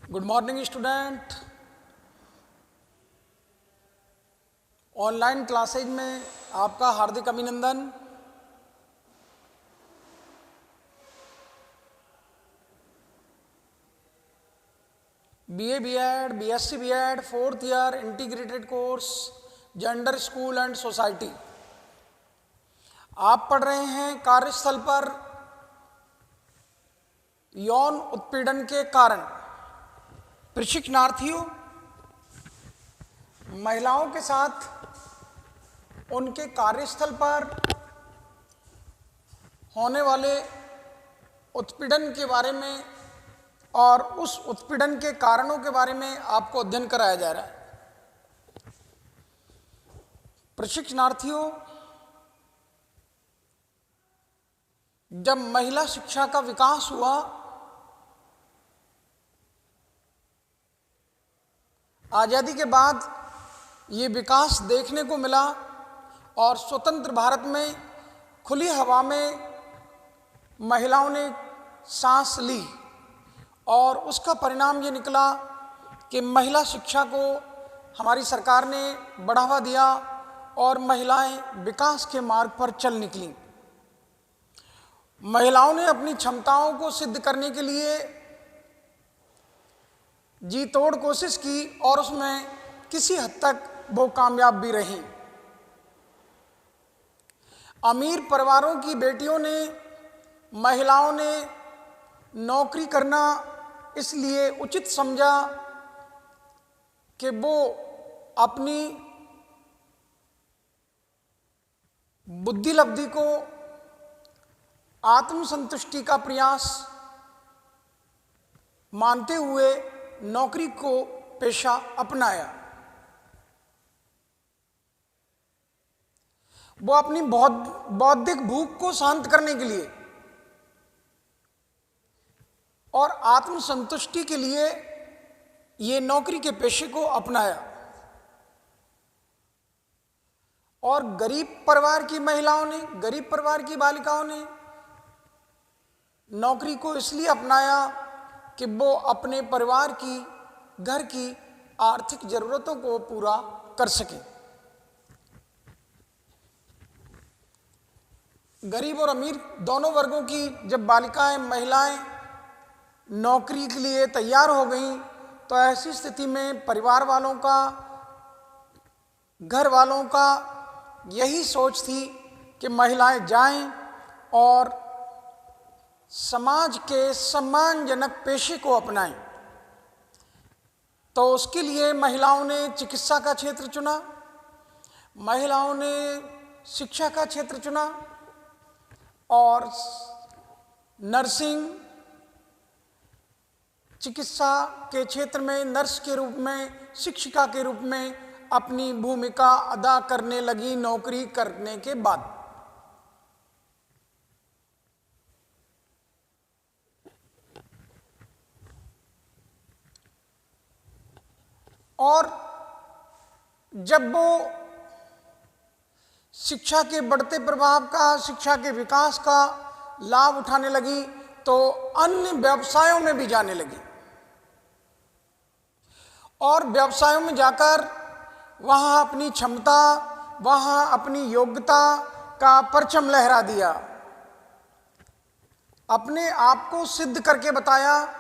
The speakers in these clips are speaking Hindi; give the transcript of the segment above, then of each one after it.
Good morning student. Online classes में आपका हार्दिक अभिनंदन। BA BEd BSc BEd 4th year integrated course gender school and society. आप पढ़ रहे हैं कार्यस्थल पर यौन उत्पीड़न के कारण। प्रशिक्षणार्थियों, महिलाओं के साथ उनके कार्यस्थल पर होने वाले उत्पीड़न के बारे में और उस उत्पीड़न के कारणों के बारे में आपको अध्ययन कराया जा रहा है। प्रशिक्षणार्थियों, जब महिला शिक्षा का विकास हुआ, आज़ादी के बाद ये विकास देखने को मिला और स्वतंत्र भारत में खुली हवा में महिलाओं ने सांस ली और उसका परिणाम ये निकला कि महिला शिक्षा को हमारी सरकार ने बढ़ावा दिया और महिलाएं विकास के मार्ग पर चल निकलीं। महिलाओं ने अपनी क्षमताओं को सिद्ध करने के लिए जी तोड़ कोशिश की और उसमें किसी हद तक वो कामयाब भी रहीं। अमीर परिवारों की बेटियों ने, महिलाओं ने नौकरी करना इसलिए उचित समझा कि वो अपनी बुद्धि लब्धि को आत्मसंतुष्टि का प्रयास मानते हुए नौकरी को पेशा अपनाया। वो अपनी बौद्धिक भूख को शांत करने के लिए और आत्मसंतुष्टि के लिए ये नौकरी के पेशे को अपनाया। और गरीब परिवार की महिलाओं ने, गरीब परिवार की बालिकाओं ने नौकरी को इसलिए अपनाया कि वो अपने परिवार की, घर की आर्थिक जरूरतों को पूरा कर सकें। गरीब और अमीर दोनों वर्गों की जब बालिकाएं, महिलाएं नौकरी के लिए तैयार हो गईं, तो ऐसी स्थिति में परिवार वालों का, घर वालों का यही सोच थी कि महिलाएं जाएं और समाज के सम्मानजनक पेशे को अपनाएं। तो उसके लिए महिलाओं ने चिकित्सा का क्षेत्र चुना, महिलाओं ने शिक्षा का क्षेत्र चुना और नर्सिंग, चिकित्सा के क्षेत्र में नर्स के रूप में, शिक्षिका के रूप में अपनी भूमिका अदा करने लगी नौकरी करने के बाद। और जब वो शिक्षा के बढ़ते प्रभाव का, शिक्षा के विकास का लाभ उठाने लगी तो अन्य व्यवसायों में भी जाने लगी और व्यवसायों में जाकर वहाँ अपनी क्षमता, वहाँ अपनी योग्यता का परचम लहरा दिया, अपने आप को सिद्ध करके बताया।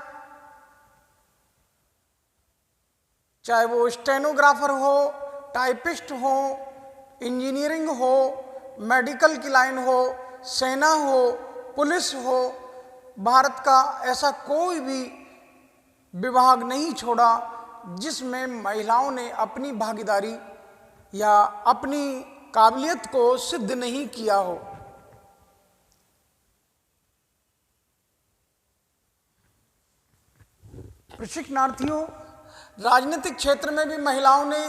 चाहे वो स्टेनोग्राफर हो, टाइपिस्ट हो, इंजीनियरिंग हो, मेडिकल की लाइन हो, सेना हो, पुलिस हो, भारत का ऐसा कोई भी विभाग नहीं छोड़ा जिसमें महिलाओं ने अपनी भागीदारी या अपनी काबिलियत को सिद्ध नहीं किया हो। प्रशिक्षणार्थियों, राजनीतिक क्षेत्र में भी महिलाओं ने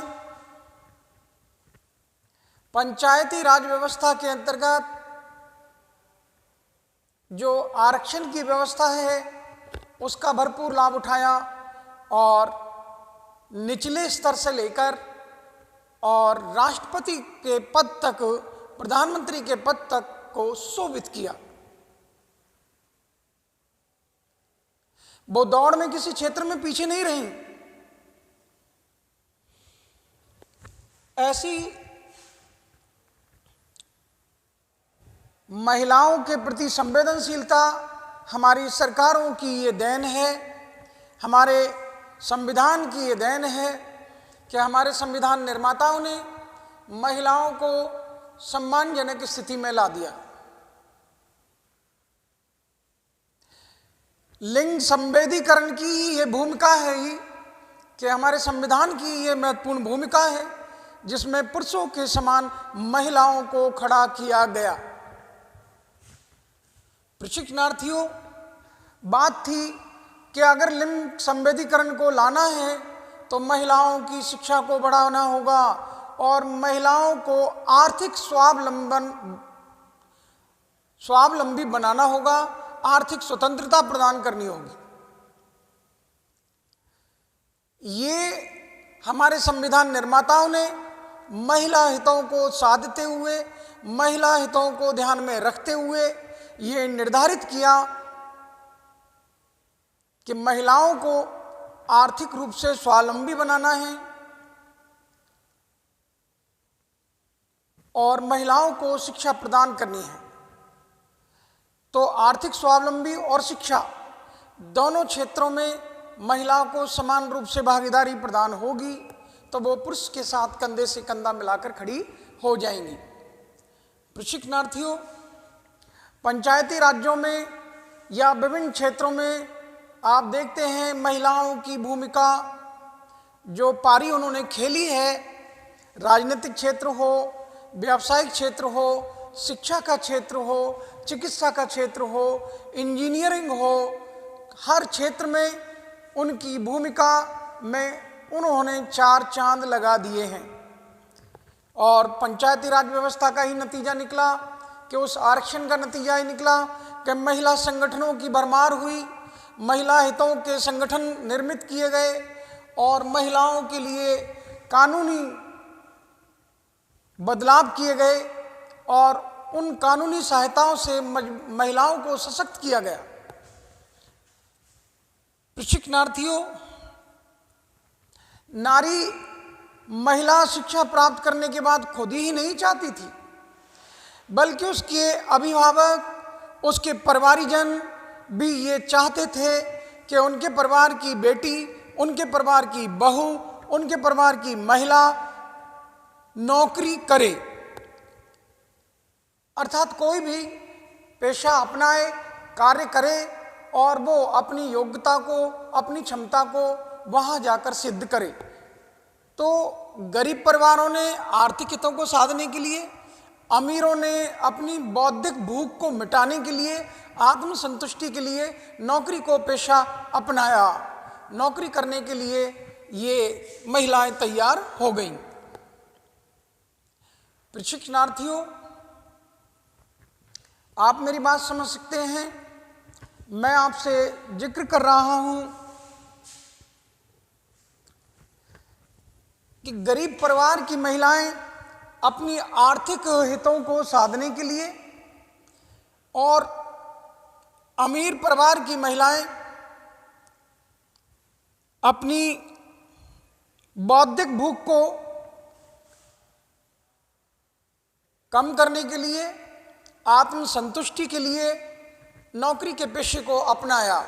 पंचायती राज व्यवस्था के अंतर्गत जो आरक्षण की व्यवस्था है उसका भरपूर लाभ उठाया और निचले स्तर से लेकर और राष्ट्रपति के पद तक, प्रधानमंत्री के पद तक को शोभित किया। वो दौड़ में किसी क्षेत्र में पीछे नहीं रहीं। ऐसी महिलाओं के प्रति संवेदनशीलता हमारी सरकारों की ये देन है, हमारे संविधान की ये देन है कि हमारे संविधान निर्माताओं ने महिलाओं को सम्मानजनक स्थिति में ला दिया। लिंग संवेदीकरण की ये भूमिका है ही कि हमारे संविधान की ये महत्वपूर्ण भूमिका है जिसमें पुरुषों के समान महिलाओं को खड़ा किया गया। प्रशिक्षणार्थियों, बात थी कि अगर लिंग संवेदीकरण को लाना है तो महिलाओं की शिक्षा को बढ़ाना होगा और महिलाओं को आर्थिक स्वावलंबी बनाना होगा, आर्थिक स्वतंत्रता प्रदान करनी होगी। ये हमारे संविधान निर्माताओं ने महिला हितों को साधते हुए, महिला हितों को ध्यान में रखते हुए ये निर्धारित किया कि महिलाओं को आर्थिक रूप से स्वावलंबी बनाना है और महिलाओं को शिक्षा प्रदान करनी है। तो आर्थिक स्वावलंबी और शिक्षा दोनों क्षेत्रों में महिलाओं को समान रूप से भागीदारी प्रदान होगी तो वो पुरुष के साथ कंधे से कंधा मिलाकर खड़ी हो जाएंगी। प्रशिक्षणार्थियों, पंचायती राज्यों में या विभिन्न क्षेत्रों में आप देखते हैं महिलाओं की भूमिका जो पारी उन्होंने खेली है, राजनीतिक क्षेत्र हो, व्यावसायिक क्षेत्र हो, शिक्षा का क्षेत्र हो, चिकित्सा का क्षेत्र हो, इंजीनियरिंग हो, हर क्षेत्र में उनकी भूमिका में उन्होंने 4 चांद लगा दिए हैं। और पंचायती राज व्यवस्था का ही नतीजा निकला कि उस आरक्षण का नतीजा ही निकला कि महिला संगठनों की भरमार हुई, महिला हितों के संगठन निर्मित किए गए और महिलाओं के लिए कानूनी बदलाव किए गए और उन कानूनी सहायताओं से महिलाओं को सशक्त किया गया। प्रशिक्षणार्थियों, नारी महिला शिक्षा प्राप्त करने के बाद खुद ही नहीं चाहती थी, बल्कि उसके अभिभावक, उसके परिवारजन भी ये चाहते थे कि उनके परिवार की बेटी, उनके परिवार की बहू, उनके परिवार की महिला नौकरी करे, अर्थात कोई भी पेशा अपनाए, कार्य करे और वो अपनी योग्यता को, अपनी क्षमता को वहां जाकर सिद्ध करे। तो गरीब परिवारों ने आर्थिक हितों को साधने के लिए, अमीरों ने अपनी बौद्धिक भूख को मिटाने के लिए, आत्मसंतुष्टि के लिए नौकरी को पेशा अपनाया। नौकरी करने के लिए ये महिलाएं तैयार हो गईं। प्रशिक्षणार्थियों, आप मेरी बात समझ सकते हैं। मैं आपसे जिक्र कर रहा हूं कि गरीब परिवार की महिलाएं अपनी आर्थिक हितों को साधने के लिए और अमीर परिवार की महिलाएं अपनी बौद्धिक भूख को कम करने के लिए, आत्मसंतुष्टि के लिए नौकरी के पेशे को अपनाया।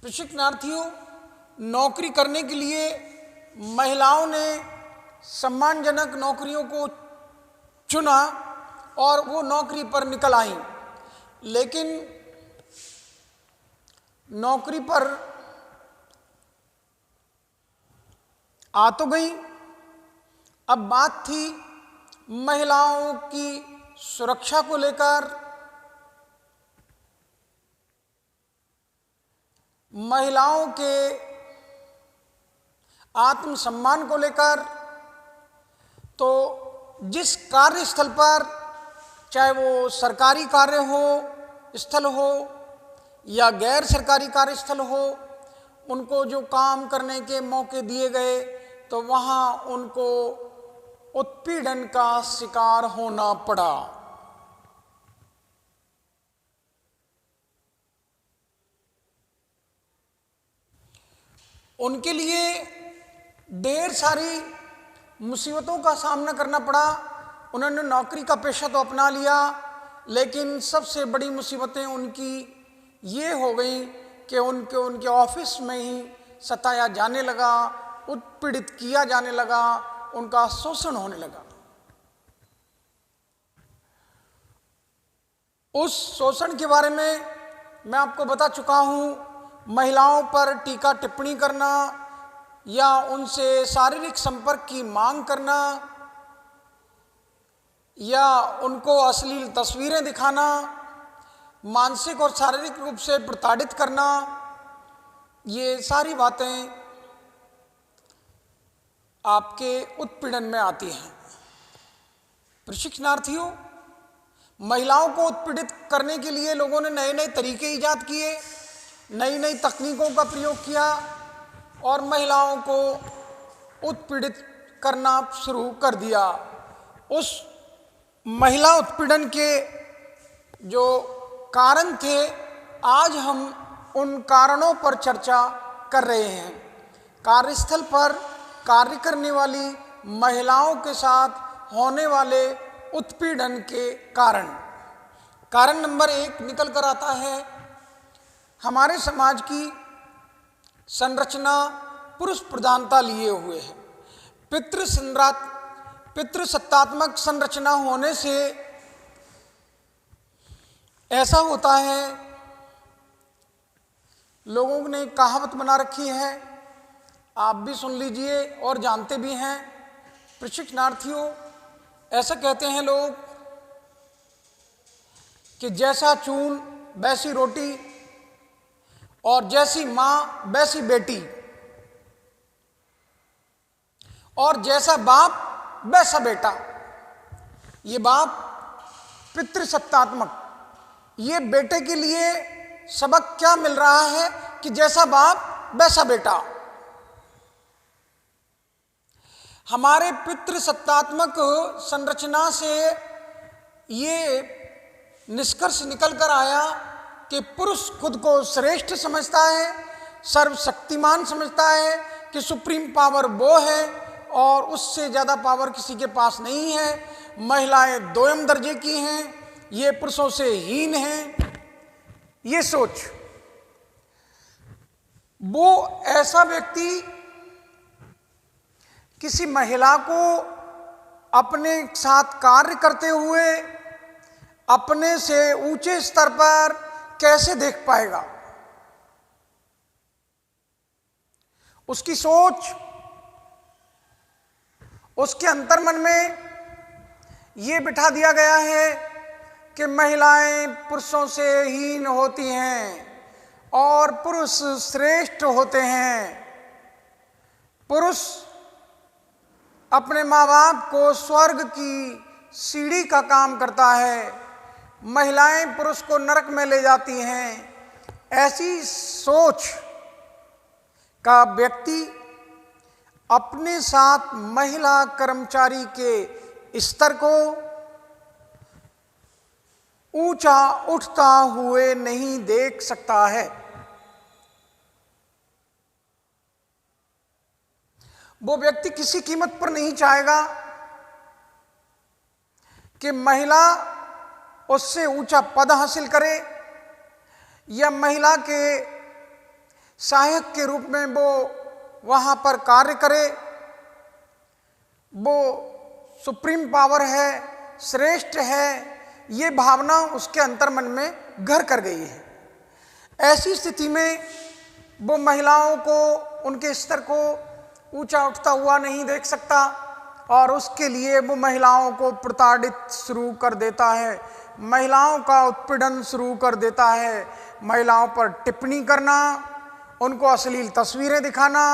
प्रशिक्षणार्थियों, नौकरी करने के लिए महिलाओं ने सम्मानजनक नौकरियों को चुना और वो नौकरी पर निकल आईं, लेकिन नौकरी पर आ तो गई। अब बात थी महिलाओं की सुरक्षा को लेकर, महिलाओं के आत्मसम्मान को लेकर। तो जिस कार्यस्थल पर, चाहे वो सरकारी कार्य हो स्थल हो या गैर सरकारी कार्यस्थल हो, उनको जो काम करने के मौके दिए गए तो वहाँ उनको उत्पीड़न का शिकार होना पड़ा। उनके लिए ढेर सारी मुसीबतों का सामना करना पड़ा। उन्होंने नौकरी का पेशा तो अपना लिया, लेकिन सबसे बड़ी मुसीबतें उनकी ये हो गई कि उनके ऑफिस में ही सताया जाने लगा, उत्पीड़ित किया जाने लगा, उनका शोषण होने लगा। उस शोषण के बारे में मैं आपको बता चुका हूँ। महिलाओं पर टीका टिप्पणी करना या उनसे शारीरिक संपर्क की मांग करना या उनको अश्लील तस्वीरें दिखाना, मानसिक और शारीरिक रूप से प्रताड़ित करना, ये सारी बातें आपके उत्पीड़न में आती हैं। प्रशिक्षणार्थियों, महिलाओं को उत्पीड़ित करने के लिए लोगों ने नए नए तरीके ईजाद किए, नई नई तकनीकों का प्रयोग किया और महिलाओं को उत्पीड़ित करना शुरू कर दिया। उस महिला उत्पीड़न के जो कारण थे, आज हम उन कारणों पर चर्चा कर रहे हैं। कार्यस्थल पर कार्य करने वाली महिलाओं के साथ होने वाले उत्पीड़न के कारण। कारण नंबर 1 निकल कर आता है, हमारे समाज की संरचना पुरुष प्रधानता लिए हुए है। पितृसत्तात्मक संरचना होने से ऐसा होता है, लोगों ने कहावत बना रखी है, आप भी सुन लीजिए और जानते भी हैं। प्रशिक्षणार्थियों, ऐसा कहते हैं लोग कि जैसा चून वैसी रोटी और जैसी माँ वैसी बेटी और जैसा बाप वैसा बेटा। ये बाप पितृसत्तात्मक, ये बेटे के लिए सबक क्या मिल रहा है कि जैसा बाप वैसा बेटा। हमारे पितृसत्तात्मक संरचना से ये निष्कर्ष निकल कर आया कि पुरुष खुद को श्रेष्ठ समझता है, सर्वशक्तिमान समझता है कि सुप्रीम पावर वो है और उससे ज़्यादा पावर किसी के पास नहीं है। महिलाएं दोयम दर्जे की हैं, ये पुरुषों से हीन हैं। ये सोच, वो ऐसा व्यक्ति किसी महिला को अपने साथ कार्य करते हुए अपने से ऊंचे स्तर पर कैसे देख पाएगा। उसकी सोच, उसके अंतर्मन में ये बिठा दिया गया है कि महिलाएं पुरुषों से हीन होती हैं और पुरुष श्रेष्ठ होते हैं। पुरुष अपने माँ बाप को स्वर्ग की सीढ़ी का काम करता है, महिलाएं पुरुष को नरक में ले जाती हैं। ऐसी सोच का व्यक्ति अपने साथ महिला कर्मचारी के स्तर को ऊंचा उठता हुए नहीं देख सकता है। वो व्यक्ति किसी कीमत पर नहीं चाहेगा कि महिला उससे ऊंचा पद हासिल करे या महिला के सहायक के रूप में वो वहाँ पर कार्य करे। वो सुप्रीम पावर है, श्रेष्ठ है, ये भावना उसके अंतर्मन में घर कर गई है। ऐसी स्थिति में वो महिलाओं को, उनके स्तर को ऊंचा उठता हुआ नहीं देख सकता और उसके लिए वो महिलाओं को प्रताड़ित शुरू कर देता है, महिलाओं का उत्पीड़न शुरू कर देता है। महिलाओं पर टिप्पणी करना, उनको अश्लील तस्वीरें दिखाना,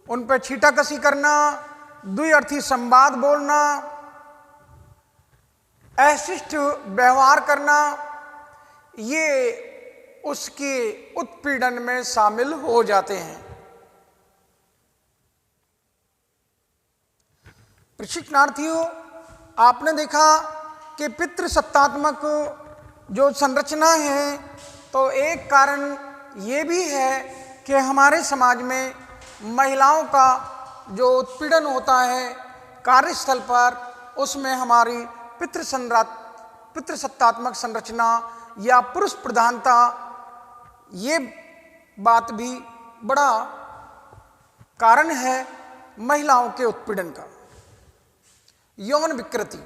उन पर छीटाकशी करना, द्विअर्थी संवाद बोलना, अशिष्ट व्यवहार करना, ये उसके उत्पीड़न में शामिल हो जाते हैं। प्रशिक्षणार्थियों, आपने देखा कि पितृसत्तात्मक जो संरचना है, तो एक कारण ये भी है कि हमारे समाज में महिलाओं का जो उत्पीड़न होता है कार्यस्थल पर, उसमें हमारी पितृसत्तात्मक संरचना या पुरुष प्रधानता, ये बात भी बड़ा कारण है महिलाओं के उत्पीड़न का। यौन विकृति,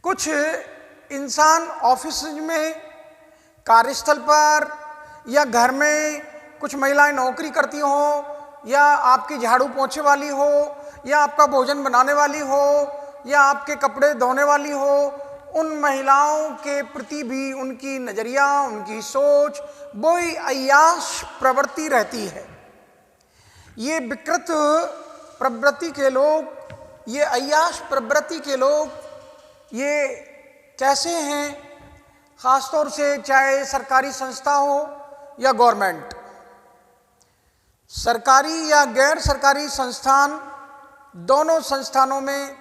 कुछ इंसान ऑफिस में, कार्यस्थल पर या घर में कुछ महिलाएं नौकरी करती हो, या आपकी झाड़ू पोंछे वाली हो, या आपका भोजन बनाने वाली हो, या आपके कपड़े धोने वाली हो, उन महिलाओं के प्रति भी उनकी नजरिया, उनकी सोच वही अय्याश प्रवृत्ति रहती है। ये विकृत प्रवृत्ति के लोग, ये अय्याश प्रवृत्ति के लोग, ये कैसे हैं? खासतौर से चाहे सरकारी संस्था हो या गवर्नमेंट, सरकारी या गैर सरकारी संस्थान, दोनों संस्थानों में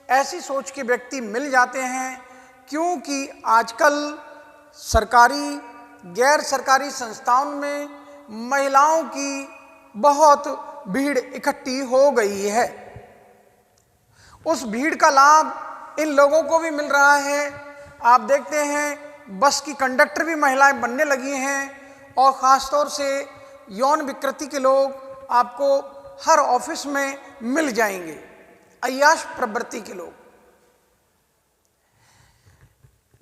ऐसी सोच के व्यक्ति मिल जाते हैं, क्योंकि आजकल सरकारी गैर सरकारी संस्थाओं में महिलाओं की बहुत भीड़ इकट्ठी हो गई है। उस भीड़ का लाभ इन लोगों को भी मिल रहा है। आप देखते हैं बस की कंडक्टर भी महिलाएं बनने लगी हैं, और ख़ासतौर से यौन विकृति के लोग आपको हर ऑफिस में मिल जाएंगे, अय्याश प्रवृत्ति के लोग।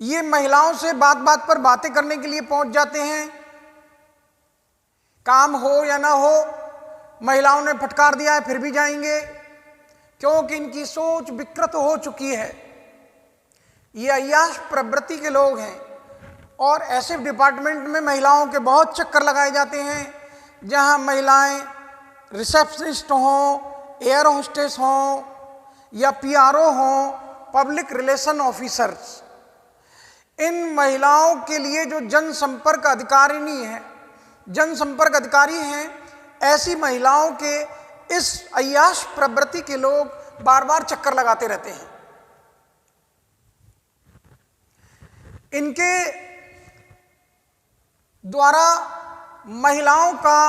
ये महिलाओं से बात बात पर बातें करने के लिए पहुंच जाते हैं, काम हो या ना हो, महिलाओं ने फटकार दिया है फिर भी जाएंगे, क्योंकि इनकी सोच विकृत हो चुकी है। ये अय्याश प्रवृत्ति के लोग हैं। और ऐसे डिपार्टमेंट में महिलाओं के बहुत चक्कर लगाए जाते हैं, जहां महिलाएं रिसेप्शनिस्ट हों, एयर होस्टेस हों, या पीआरओ हों, पब्लिक रिलेशन ऑफिसर्स। इन महिलाओं के लिए जो जनसंपर्क अधिकारिणी है, जनसंपर्क अधिकारी हैं, ऐसी महिलाओं के इस अय्याश प्रवृत्ति के लोग बार बार चक्कर लगाते रहते हैं। इनके द्वारा महिलाओं का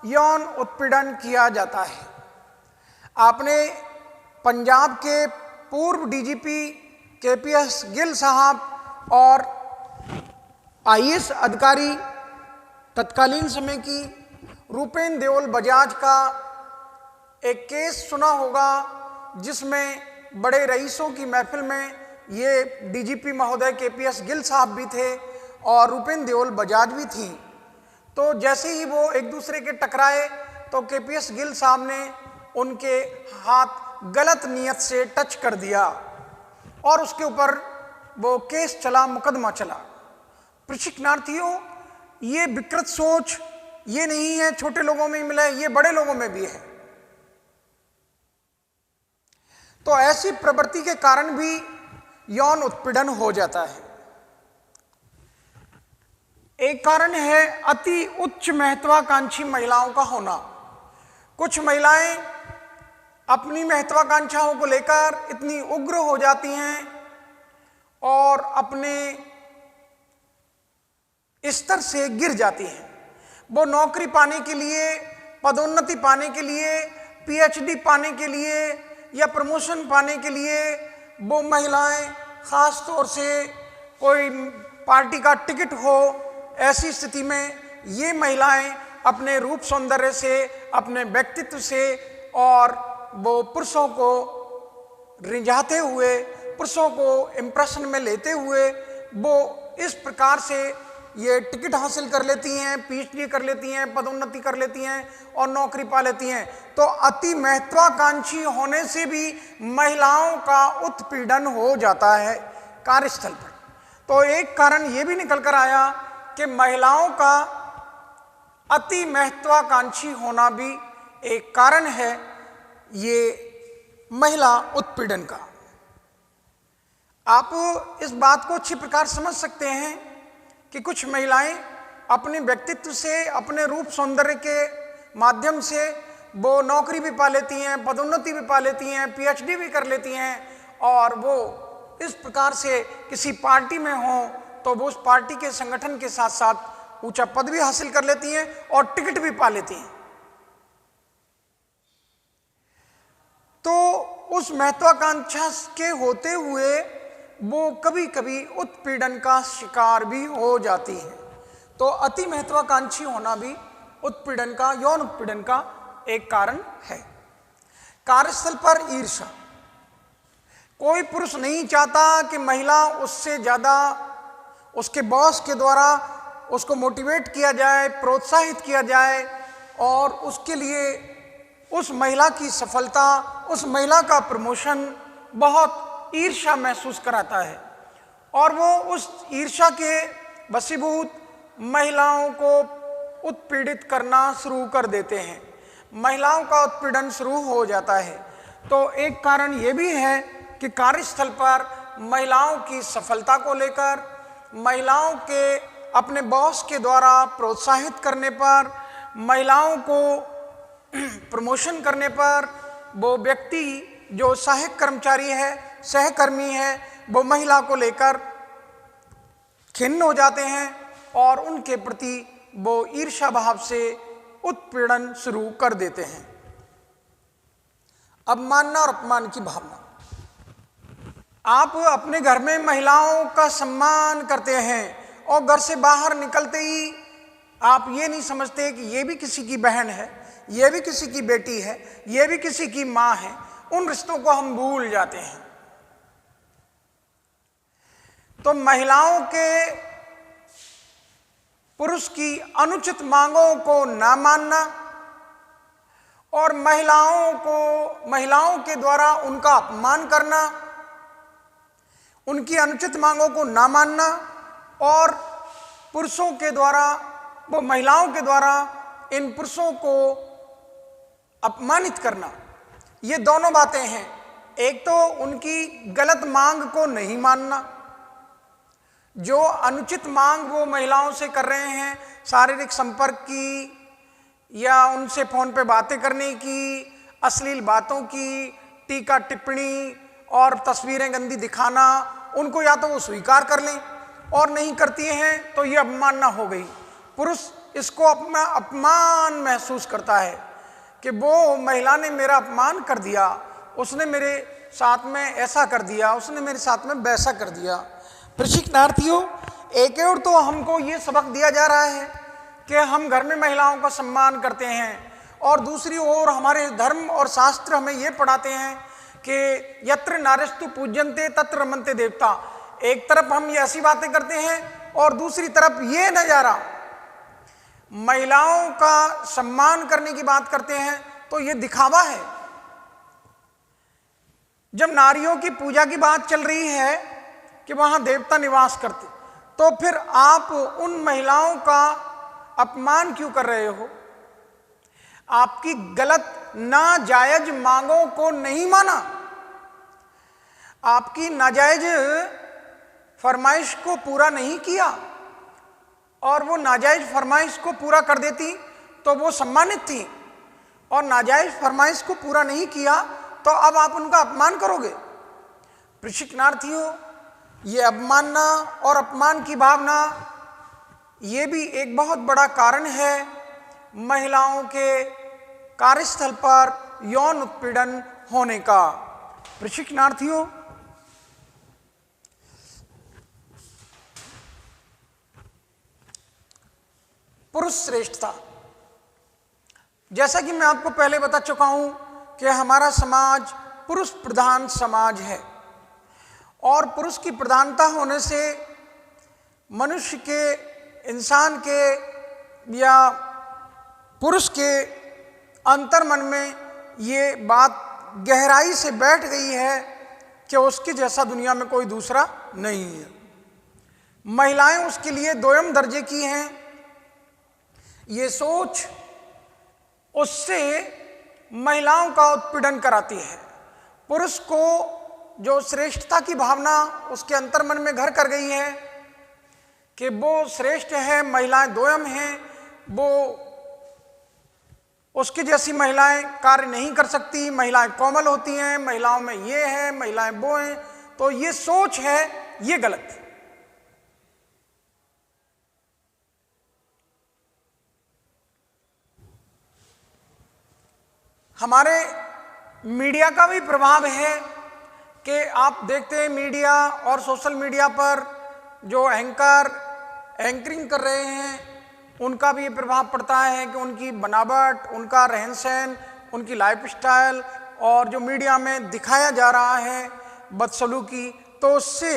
यौन उत्पीड़न किया जाता है। आपने पंजाब के पूर्व डीजीपी केपीएस गिल साहब और आईएएस अधिकारी तत्कालीन समय की रूपेन देओल बजाज का एक केस सुना होगा, जिसमें बड़े रईसों की महफिल में ये डीजीपी महोदय केपीएस गिल साहब भी थे और रूपेन देओल बजाज भी थी। तो जैसे ही वो एक दूसरे के टकराए, तो केपीएस गिल साहब ने उनके हाथ गलत नियत से टच कर दिया, और उसके ऊपर वो केस चला, मुकदमा चला। प्रशिक्षणार्थियों, ये विकृत सोच ये नहीं है छोटे लोगों में ही मिला है, ये बड़े लोगों में भी है। तो ऐसी प्रवृत्ति के कारण भी यौन उत्पीड़न हो जाता है। एक कारण है अति उच्च महत्वाकांक्षी महिलाओं का होना। कुछ महिलाएं अपनी महत्वाकांक्षाओं को लेकर इतनी उग्र हो जाती हैं और अपने स्तर से गिर जाती हैं। वो नौकरी पाने के लिए, पदोन्नति पाने के लिए, पीएचडी पाने के लिए या प्रमोशन पाने के लिए वो महिलाएं, खास तौर से कोई पार्टी का टिकट हो, ऐसी स्थिति में ये महिलाएं अपने रूप सौंदर्य से, अपने व्यक्तित्व से और वो पुरुषों को रिझाते हुए, पुरुषों को इम्प्रेशन में लेते हुए वो इस प्रकार से ये टिकट हासिल कर लेती हैं, पीएचडी कर लेती हैं, पदोन्नति कर लेती हैं और नौकरी पा लेती हैं। तो अति महत्वाकांक्षी होने से भी महिलाओं का उत्पीड़न हो जाता है कार्यस्थल पर। तो एक कारण ये भी निकल कर आया कि महिलाओं का अति महत्वाकांक्षी होना भी एक कारण है ये महिला उत्पीड़न का। आप इस बात को अच्छी प्रकार समझ सकते हैं कि कुछ महिलाएं अपने व्यक्तित्व से, अपने रूप सौंदर्य के माध्यम से वो नौकरी भी पा लेती हैं, पदोन्नति भी पा लेती हैं, पीएचडी भी कर लेती हैं, और वो इस प्रकार से किसी पार्टी में हों तो वो उस पार्टी के संगठन के साथ साथ ऊंचा पद भी हासिल कर लेती हैं और टिकट भी पा लेती हैं। तो उस महत्वाकांक्षा के होते हुए वो कभी कभी उत्पीड़न का शिकार भी हो जाती है। तो अति महत्वाकांक्षी होना भी उत्पीड़न का, यौन उत्पीड़न का एक कारण है। कार्यस्थल पर ईर्ष्या। कोई पुरुष नहीं चाहता कि महिला उससे ज्यादा, उसके बॉस के द्वारा उसको मोटिवेट किया जाए, प्रोत्साहित किया जाए और उसके लिए उस महिला की सफलता, उस महिला का प्रमोशन बहुत ईर्ष्या महसूस कराता है और वो उस ईर्ष्या के वशीभूत महिलाओं को उत्पीड़ित करना शुरू कर देते हैं। महिलाओं का उत्पीड़न शुरू हो जाता है। तो एक कारण ये भी है कि कार्यस्थल पर महिलाओं की सफलता को लेकर, महिलाओं के अपने बॉस के द्वारा प्रोत्साहित करने पर, महिलाओं को प्रमोशन करने पर वो व्यक्ति जो सहायक कर्मचारी है, सहकर्मी है, वो महिला को लेकर खिन्न हो जाते हैं और उनके प्रति वो ईर्ष्या भाव से उत्पीड़न शुरू कर देते हैं। अवमानना और अपमान की भावना। आप अपने घर में महिलाओं का सम्मान करते हैं और घर से बाहर निकलते ही आप ये नहीं समझते कि ये भी किसी की बहन है, ये भी किसी की बेटी है, ये भी किसी की मां है। उन रिश्तों को हम भूल जाते हैं। तो महिलाओं के पुरुष की अनुचित मांगों को ना मानना और महिलाओं के द्वारा उनका अपमान करना, उनकी अनुचित मांगों को ना मानना और पुरुषों के द्वारा, वो महिलाओं के द्वारा इन पुरुषों को अपमानित करना, ये दोनों बातें हैं। एक तो उनकी गलत मांग को नहीं मानना, जो अनुचित मांग वो महिलाओं से कर रहे हैं, शारीरिक संपर्क की या उनसे फोन पे बातें करने की, अश्लील बातों की, टीका टिप्पणी और तस्वीरें गंदी दिखाना, उनको या तो वो स्वीकार कर लें और नहीं करती हैं तो ये अवमानना हो गई। पुरुष इसको अपना अपमान महसूस करता है कि वो महिला ने मेरा अपमान कर दिया, उसने मेरे साथ में ऐसा कर दिया, उसने मेरे साथ में वैसा कर दिया। प्रशिक्षणार्थियों, एक और तो हमको ये सबक दिया जा रहा है कि हम घर में महिलाओं का सम्मान करते हैं और दूसरी ओर हमारे धर्म और शास्त्र हमें ये पढ़ाते हैं कि यत्र नार्यस्तु पूज्यन्ते तत्र रमन्ते देवता। एक तरफ हम ये ऐसी बातें करते हैं और दूसरी तरफ ये नजारा महिलाओं का सम्मान करने की बात करते हैं, तो ये दिखावा है। जब नारियों की पूजा की बात चल रही है कि वहां देवता निवास करते, तो फिर आप उन महिलाओं का अपमान क्यों कर रहे हो? आपकी गलत नाजायज मांगों को नहीं माना, आपकी नाजायज फरमाइश को पूरा नहीं किया और वो नाजायज फरमाइश को पूरा कर देती तो वो सम्मानित थी, और नाजायज फरमाइश को पूरा नहीं किया तो अब आप उनका अपमान करोगे। प्रशिक्षणार्थियों, ये अवमानना और अपमान की भावना, ये भी एक बहुत बड़ा कारण है महिलाओं के कार्यस्थल पर यौन उत्पीड़न होने का। प्रशिक्षणार्थियों, पुरुष श्रेष्ठता। जैसा कि मैं आपको पहले बता चुका हूं कि हमारा समाज पुरुष प्रधान समाज है और पुरुष की प्रधानता होने से मनुष्य के, इंसान के या पुरुष के अंतर्मन में ये बात गहराई से बैठ गई है कि उसके जैसा दुनिया में कोई दूसरा नहीं है। महिलाएं उसके लिए दोयम दर्जे की हैं। ये सोच उससे महिलाओं का उत्पीड़न कराती है। पुरुष को जो श्रेष्ठता की भावना उसके अंतर्मन में घर कर गई है कि वो श्रेष्ठ है, महिलाएं दोयम हैं, वो उसकी जैसी महिलाएं कार्य नहीं कर सकती, महिलाएं कोमल होती हैं, महिलाओं में ये है, महिलाएं वो हैं, तो ये सोच है, ये गलत है। हमारे मीडिया का भी प्रभाव है कि आप देखते हैं मीडिया और सोशल मीडिया पर जो एंकरिंग कर रहे हैं उनका भी ये प्रभाव पड़ता है कि उनकी बनावट, उनका रहन सहन, उनकी लाइफस्टाइल और जो मीडिया में दिखाया जा रहा है बदसलूकी, तो उससे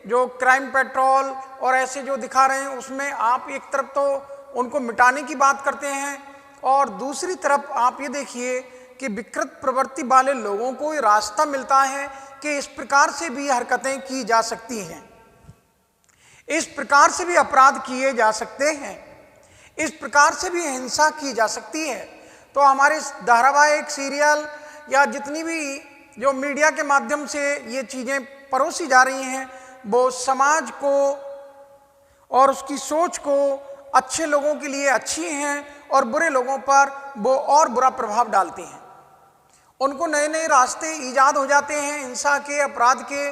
जो क्राइम पेट्रोल और ऐसे जो दिखा रहे हैं उसमें आप एक तरफ तो उनको मिटाने की बात करते हैं और दूसरी तरफ आप ये देखिए कि विकृत प्रवृत्ति वाले लोगों को ये रास्ता मिलता है कि इस प्रकार से भी हरकतें की जा सकती हैं, इस प्रकार से भी अपराध किए जा सकते हैं, इस प्रकार से भी हिंसा की जा सकती है। तो हमारे धारावाहिक, सीरियल या जितनी भी जो मीडिया के माध्यम से ये चीज़ें परोसी जा रही हैं वो समाज को और उसकी सोच को अच्छे लोगों के लिए अच्छी हैं और बुरे लोगों पर वो और बुरा प्रभाव डालती हैं। उनको नए नए रास्ते ईजाद हो जाते हैं हिंसा के, अपराध के,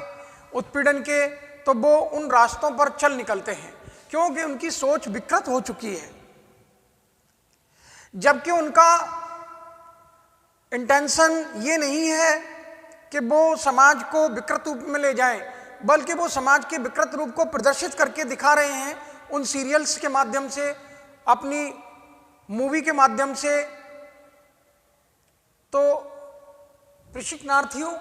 उत्पीड़न के, तो वो उन रास्तों पर चल निकलते हैं क्योंकि उनकी सोच विकृत हो चुकी है। जबकि उनका इंटेंशन ये नहीं है कि वो समाज को विकृत रूप में ले जाएं, बल्कि वो समाज के विकृत रूप को प्रदर्शित करके दिखा रहे हैं उन सीरियल्स के माध्यम से, अपनी मूवी के माध्यम से। तो प्रशिक्षणार्थियों,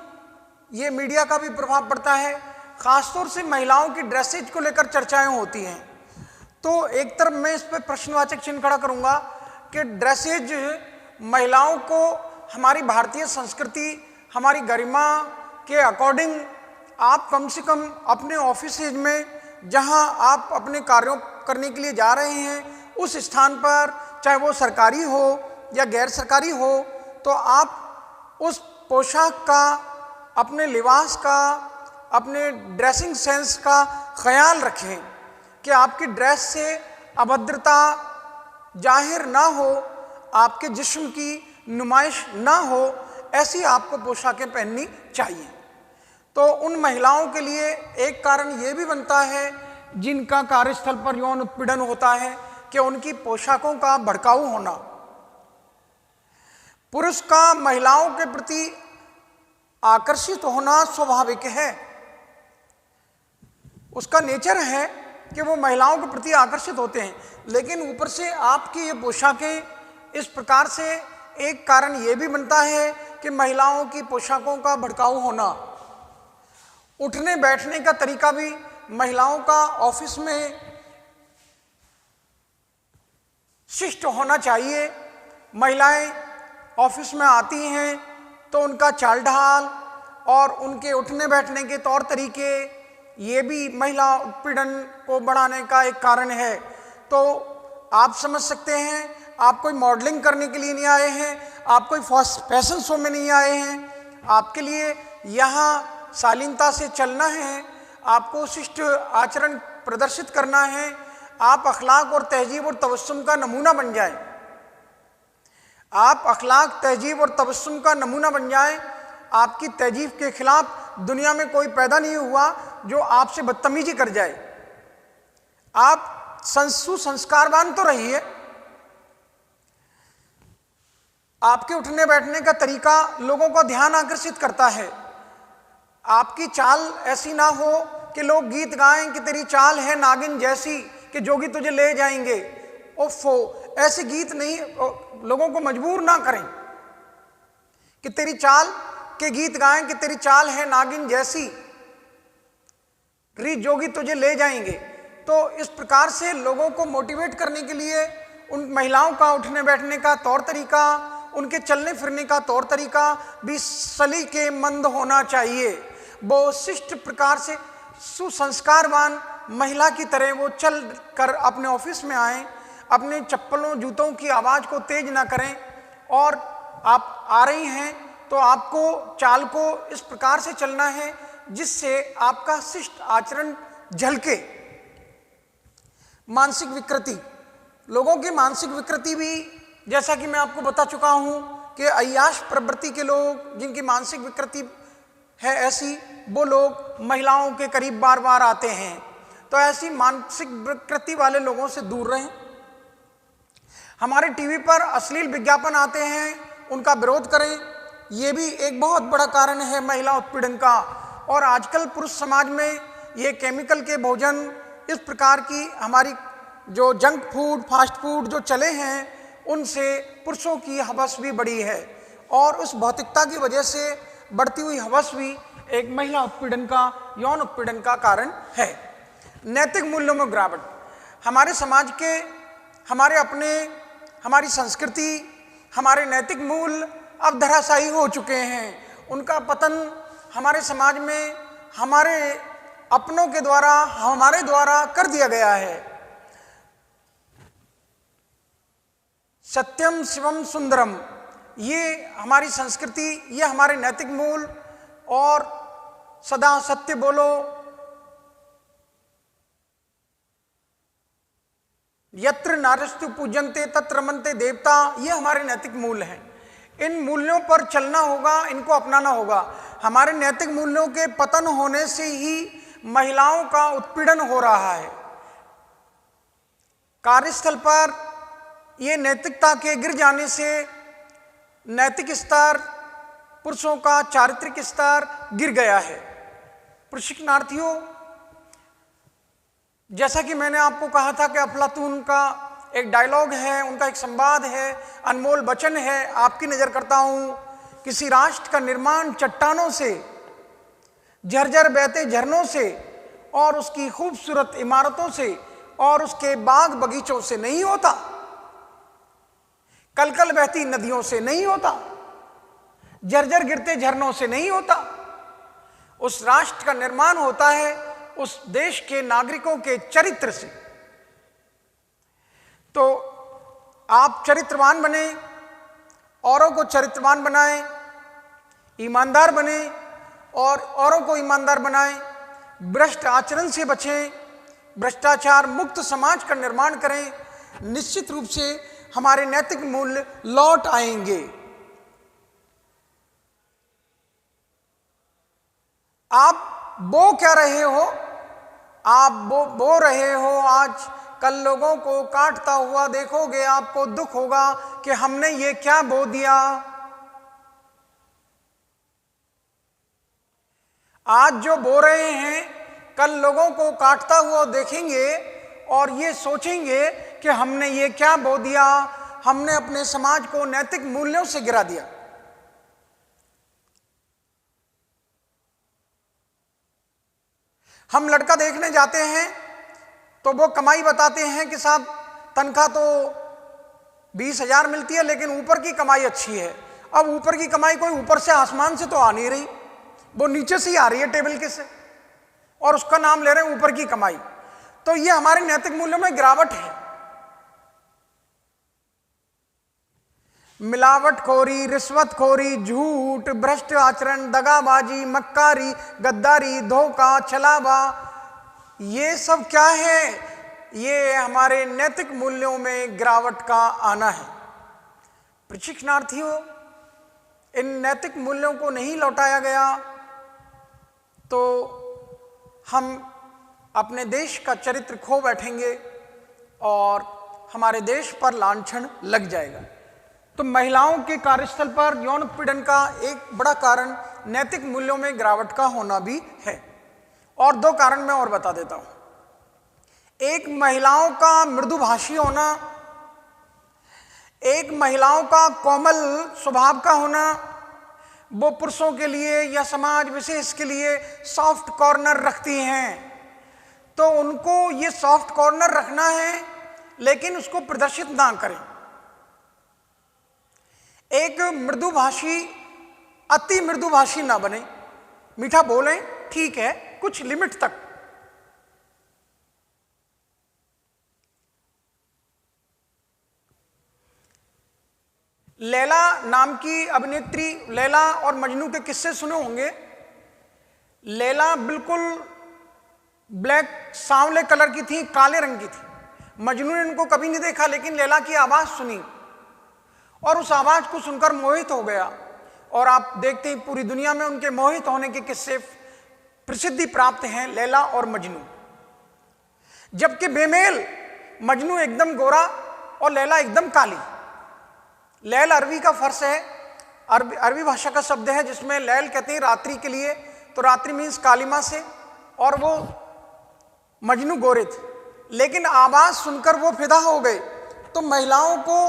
ये मीडिया का भी प्रभाव पड़ता है। खासतौर से महिलाओं की ड्रेसेज को लेकर चर्चाएं होती हैं, तो एक तरफ मैं इस पर प्रश्नवाचक चिन्ह खड़ा करूंगा कि ड्रेसेज महिलाओं को हमारी भारतीय संस्कृति, हमारी गरिमा के अकॉर्डिंग आप कम से कम अपने ऑफिसेज में जहां आप अपने कार्यों करने के लिए जा रहे हैं उस स्थान पर, चाहे वो सरकारी हो या गैर सरकारी हो, तो आप उस पोशाक का, अपने लिबास का, अपने ड्रेसिंग सेंस का ख्याल रखें कि आपकी ड्रेस से अभद्रता जाहिर ना हो, आपके जिस्म की नुमाइश ना हो, ऐसी आपको पोशाकें पहननी चाहिए। तो उन महिलाओं के लिए एक कारण ये भी बनता है जिनका कार्यस्थल पर यौन उत्पीड़न होता है कि उनकी पोशाकों का भड़काऊ होना। पुरुष का महिलाओं के प्रति आकर्षित होना स्वाभाविक है, उसका नेचर है कि वो महिलाओं के प्रति आकर्षित होते हैं, लेकिन ऊपर से आपकी ये पोशाकें इस प्रकार से, एक कारण ये भी बनता है कि महिलाओं की पोशाकों का भड़काऊ होना, उठने बैठने का तरीका भी महिलाओं का ऑफिस में शिष्ट होना चाहिए। महिलाएं ऑफिस में आती हैं तो उनका चाल ढाल और उनके उठने बैठने के तौर तरीके, ये भी महिला उत्पीड़न को बढ़ाने का एक कारण है। तो आप समझ सकते हैं, आप कोई मॉडलिंग करने के लिए नहीं आए हैं, आप कोई फैशन शो में नहीं आए हैं, आपके लिए यहाँ शालीनता से चलना है, आपको शिष्ट आचरण प्रदर्शित करना है, आप अखलाक और तहजीब और तबस्सुम का नमूना बन जाएं, आप अखलाक, तहजीब और तबस्सुम का नमूना बन जाएं। आपकी तहजीब के खिलाफ दुनिया में कोई पैदा नहीं हुआ जो आपसे बदतमीजी कर जाए। आप सुसंस्कारवान तो रहिए, आपके उठने बैठने का तरीका लोगों का ध्यान आकर्षित करता है। आपकी चाल ऐसी ना हो कि लोग गीत गाएं कि तेरी चाल है नागिन जैसी कि जोगी तुझे ले जाएंगे। ओफो, ऐसे गीत नहीं, लोगों को मजबूर ना करें कि तेरी चाल के गीत गाएं कि तेरी चाल है नागिन जैसी, री जोगी तुझे ले जाएंगे। तो इस प्रकार से लोगों को मोटिवेट करने के लिए उन महिलाओं का उठने बैठने का तौर तरीका, उनके चलने फिरने का तौर तरीका भी सलीकेमंद होना चाहिए। वो शिष्ट प्रकार से सुसंस्कारवान महिला की तरह वो चल कर अपने ऑफिस में आएं, अपने चप्पलों जूतों की आवाज़ को तेज ना करें, और आप आ रही हैं तो आपको चाल को इस प्रकार से चलना है जिससे आपका शिष्ट आचरण झलके। मानसिक विकृति, लोगों की मानसिक विकृति भी, जैसा कि मैं आपको बता चुका हूं कि अय्याश प्रवृत्ति के लोग, जिनकी मानसिक विकृति है ऐसी, वो लोग महिलाओं के करीब बार बार आते हैं। तो ऐसी मानसिक विकृति वाले लोगों से दूर रहें। हमारे टीवी पर अश्लील विज्ञापन आते हैं, उनका विरोध करें, ये भी एक बहुत बड़ा कारण है महिला उत्पीड़न का। और आजकल पुरुष समाज में ये केमिकल के भोजन, इस प्रकार की हमारी जो जंक फूड, फास्ट फूड जो चले हैं, उनसे पुरुषों की हवस भी बढ़ी है और उस भौतिकता की वजह से बढ़ती हुई हवस भी एक महिला उत्पीड़न का, यौन उत्पीड़न का कारण है। नैतिक मूल्यों में गिरावट, हमारे समाज के, हमारे अपने, हमारी संस्कृति, हमारे नैतिक मूल्य अब धराशायी हो चुके हैं। उनका पतन हमारे समाज में हमारे अपनों के द्वारा, हमारे द्वारा कर दिया गया है। सत्यम शिवम सुंदरम, ये हमारी संस्कृति, ये हमारे नैतिक मूल्य, और सदा सत्य बोलो, यत्र नारस्तु पूजन्ते तत्र रमन्ते देवता, ये हमारे नैतिक मूल्य हैं। इन मूल्यों पर चलना होगा, इनको अपनाना होगा। हमारे नैतिक मूल्यों के पतन होने से ही महिलाओं का उत्पीड़न हो रहा है। कार्यस्थल पर ये नैतिकता के गिर जाने से नैतिक स्तर, पुरुषों का चारित्रिक स्तर गिर गया है। प्रशिक्षणार्थियों, जैसा कि मैंने आपको कहा था कि अफलातून का एक डायलॉग है, उनका एक संवाद है, अनमोल वचन है, आपकी नजर करता हूं। किसी राष्ट्र का निर्माण चट्टानों से, झरझर बहते झरनों से और उसकी खूबसूरत इमारतों से और उसके बाग बगीचों से नहीं होता, कलकल बहती नदियों से नहीं होता, झरझर गिरते झरनों से नहीं होता। उस राष्ट्र का निर्माण होता है उस देश के नागरिकों के चरित्र से। तो आप चरित्रवान बने, औरों को चरित्रवान बनाएं, ईमानदार बने और औरों को ईमानदार बनाएं, भ्रष्ट आचरण से बचें, भ्रष्टाचार मुक्त समाज का निर्माण करें। निश्चित रूप से हमारे नैतिक मूल्य लौट आएंगे। आप बो क्या रहे हो? आप बो रहे हो आज कल लोगों को काटता हुआ देखोगे, आपको दुख होगा कि हमने ये क्या बो दिया। आज जो बो रहे हैं कल लोगों को काटता हुआ देखेंगे और ये सोचेंगे कि हमने ये क्या बो दिया, हमने अपने समाज को नैतिक मूल्यों से गिरा दिया। हम लड़का देखने जाते हैं तो वो कमाई बताते हैं कि साहब तनख्वाह तो 20,000 मिलती है, लेकिन ऊपर की कमाई अच्छी है। अब ऊपर की कमाई कोई ऊपर से आसमान से तो आ नहीं रही, वो नीचे से ही आ रही है टेबल के से, और उसका नाम ले रहे हैं ऊपर की कमाई। तो ये हमारे नैतिक मूल्यों में गिरावट है। मिलावटखोरी, रिश्वतखोरी, झूठ, भ्रष्ट आचरण, दगाबाजी, मक्कारी, गद्दारी, धोखा, छलावा, ये सब क्या है? ये हमारे नैतिक मूल्यों में गिरावट का आना है। प्रशिक्षणार्थियों, इन नैतिक मूल्यों को नहीं लौटाया गया तो हम अपने देश का चरित्र खो बैठेंगे और हमारे देश पर लांछन लग जाएगा। तो महिलाओं के कार्यस्थल पर यौन उत्पीड़न का एक बड़ा कारण नैतिक मूल्यों में गिरावट का होना भी है। और दो कारण मैं और बता देता हूं। एक, महिलाओं का मृदुभाषी होना, एक महिलाओं का कोमल स्वभाव का होना। वो पुरुषों के लिए या समाज विशेष के लिए सॉफ्ट कॉर्नर रखती हैं, तो उनको ये सॉफ्ट कॉर्नर रखना है, लेकिन उसको प्रदर्शित ना करें। एक मृदुभाषी अति मृदुभाषी ना बने, मीठा बोलें ठीक है, कुछ लिमिट तक। लैला नाम की अभिनेत्री, लैला और मजनू के किस्से सुने होंगे। लैला बिल्कुल ब्लैक सांवले कलर की थी, काले रंग की थी। मजनू ने इनको कभी नहीं देखा, लेकिन लैला की आवाज सुनी और उस आवाज को सुनकर मोहित हो गया। और आप देखते ही पूरी दुनिया में उनके मोहित होने के किस्से प्रसिद्धि प्राप्त हैं, लैला और मजनू। जबकि बेमेल, मजनू एकदम गोरा और लैला एकदम काली। लैल अरवी का फर्श है अरबी भाषा का शब्द है जिसमें लैल कहते हैं रात्रि के लिए, तो रात्रि मीन्स कालिमा से, और वो मजनू गोरे थे, लेकिन आवाज सुनकर वो फिदा हो गए। तो महिलाओं को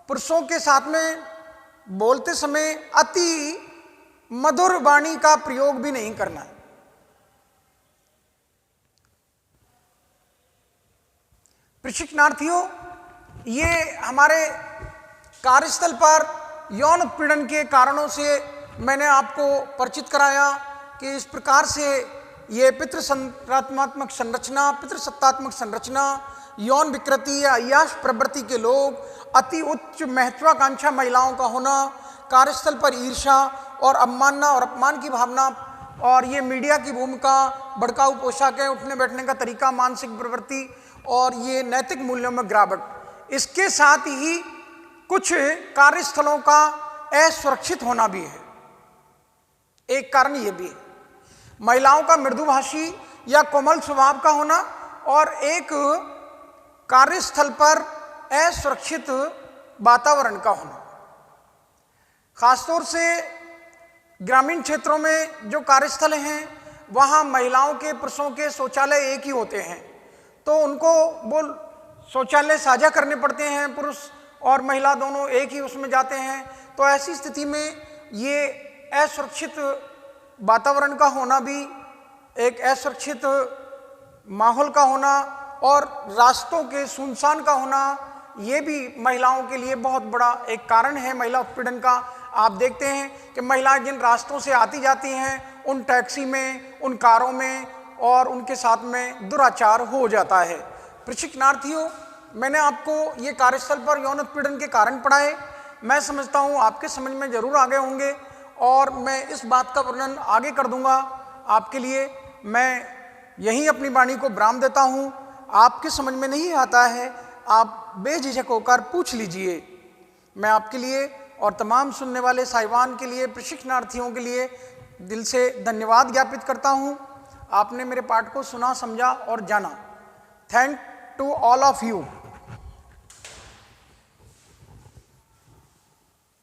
पुरुषों के साथ में बोलते समय अति मधुर वाणी का प्रयोग भी नहीं करना है। प्रशिक्षणार्थियों, ये हमारे कार्यस्थल पर यौन उत्पीड़न के कारणों से मैंने आपको परिचित कराया कि इस प्रकार से ये पितृसत्तात्मक संरचना, पितृसत्तात्मक संरचना, यौन विकृति या अय्याश प्रवृत्ति के लोग, अति उच्च महत्वाकांक्षा महिलाओं का होना, कार्यस्थल पर ईर्ष्या और अवमानना और अपमान की भावना, और ये मीडिया की भूमिका, भड़काऊ पोशाकें, उठने बैठने का तरीका, मानसिक प्रवृत्ति और ये नैतिक मूल्यों में गिरावट। इसके साथ ही कुछ कार्यस्थलों का असुरक्षित होना भी है, एक कारण ये भी है। महिलाओं का मृदुभाषी या कोमल स्वभाव का होना और एक कार्यस्थल पर असुरक्षित वातावरण का होना। खासतौर से ग्रामीण क्षेत्रों में जो कार्यस्थल हैं वहाँ महिलाओं के पुरुषों के शौचालय एक ही होते हैं, तो उनको वो शौचालय साझा करने पड़ते हैं, पुरुष और महिला दोनों एक ही उसमें जाते हैं। तो ऐसी स्थिति में ये असुरक्षित वातावरण का होना भी, एक असुरक्षित माहौल का होना और रास्तों के सुनसान का होना, ये भी महिलाओं के लिए बहुत बड़ा एक कारण है महिला उत्पीड़न का। आप देखते हैं कि महिलाएं जिन रास्तों से आती जाती हैं, उन टैक्सी में, उन कारों में, और उनके साथ में दुराचार हो जाता है। प्रशिक्षणार्थियों, मैंने आपको ये कार्यस्थल पर यौन उत्पीड़न के कारण पढ़ाए। मैं समझता हूँ आपके समझ में जरूर आ गए होंगे और मैं इस बात का वर्णन आगे कर दूंगा आपके लिए। मैं यहीं अपनी वाणी को विराम देता हूँ। आपके समझ में नहीं आता है, आप बेझिझक होकर पूछ लीजिए। मैं आपके लिए और तमाम सुनने वाले साहिबान के लिए, प्रशिक्षणार्थियों के लिए दिल से धन्यवाद ज्ञापित करता हूँ। आपने मेरे पाठ को सुना, समझा और जाना। Thank to all of you.